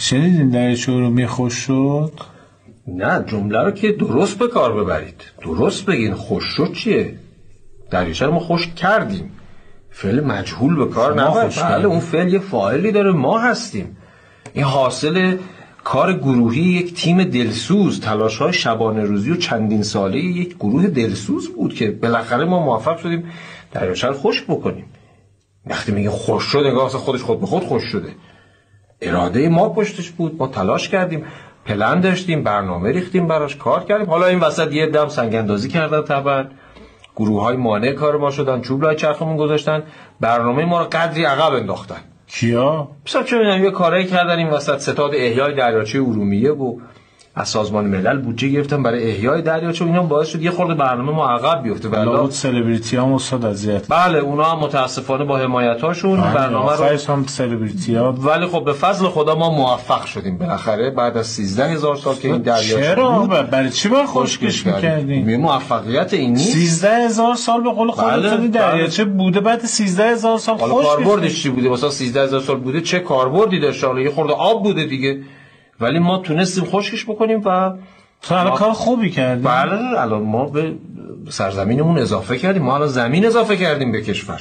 شنیدین دریاچه ارومیه خوش شد؟ نه، جمله رو که درست به کار ببرید، درست بگین. خوش شد چیه؟ دریاچه رو ما خوش کردیم، فعل مجهول به کار نبرید. بله، اون فعل یه فاعلی داره، ما هستیم. این حاصل کار گروهی یک تیم دلسوز، تلاش‌های شبانه روزی و چندین ساله یک گروه دلسوز بود که بالاخره ما موفق شدیم دریاچه رو خشک بکنیم. وقتی میگه خوش شد، انگار خودش خود به خود خوش شده. اراده ما پشتش بود، ما تلاش کردیم، پلن داشتیم، برنامه ریختیم براش، کار کردیم. حالا این وسط یه دم سنگ اندازی کردن، طبعا گروه‌های مانع کار ما شدن، چوب لای چرخمون گذاشتن، برنامه ما رو قدری عقب انداختن. کیا؟ مثلا چه می‌دونم یه کارایی کردن این وسط، ستاد احیای دریاچه ارومیه و از سازمان ملل بودجه گرفتن برای احیای دریاچه. اینا باعث شد یه خورده برنامه ما عقب بیفته. بله، سلبریتی‌ها استاد اذیت. بله، اونا هم متاسفانه با حمایتاشون برنامه رو هم سلبریتی‌ها. ولی خب به فضل خدا ما موفق شدیم بالاخره بعد از 13000 سال که این دریاچه. چرا؟ برای چی با خشکش می‌کردین؟ موفقیت این نیست. 13000 سال به قول خودتون دریاچه بوده، بعد 13000 سال خشک. کاربردش چی بوده؟ مثلا 13000 سال بوده، چه کاربردی داشته؟ حالا یه خورده آب بوده دیگه، ولی ما تونستیم خشکش بکنیم و تو الان کار خوبی کردیم. بله، الان ما به سرزمینمون اضافه کردیم، ما الان زمین اضافه کردیم به کشور.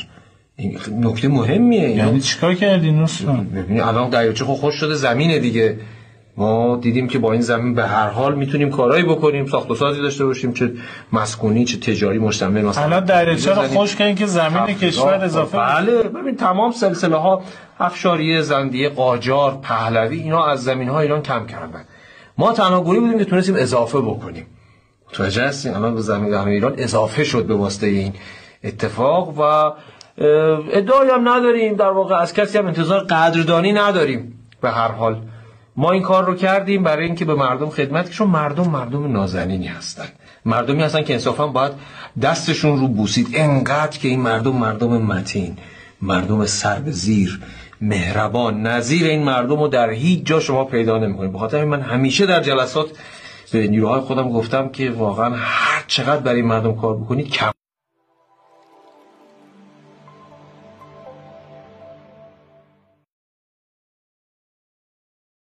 این نکته مهمیه. یعنی چیکار کردین دوستان؟ ببینید الان دریاچه خوش شده، زمینه دیگه. ما دیدیم که با این زمین به هر حال میتونیم کارایی بکنیم، ساخت و سازی داشته باشیم، چه مسکونی چه تجاری مشتمل. مثلا الان دریاچه رو خشک کردن که زمین کشور اضافه. بله، ببین تمام سلسله ها، افشاریه، زندیه، قاجار، پهلوی، اینا از زمین ها ایران کم کردن. ما تنها گروهی بودیم که تونستیم اضافه بکنیم. متوجه هستین؟ الان به زمین ایران اضافه شد به واسطه این اتفاق و ادعایی هم نداریم، در واقع از کسی هم انتظار قدردانی نداریم. به هر حال ما این کار رو کردیم برای اینکه به مردم خدمت، چون مردم نازنینی هستن، مردمی هستن که انصافا باید دستشون رو بوسید. انقدر که این مردم متین، مردم سر به زیر، مهربان، نظیر این مردم رو در هیچ جا شما پیدا نمی‌کنید. بخاطر همین من همیشه در جلسات به نیروهای خودم گفتم که واقعا هر چقدر برای مردم کار بکنید کم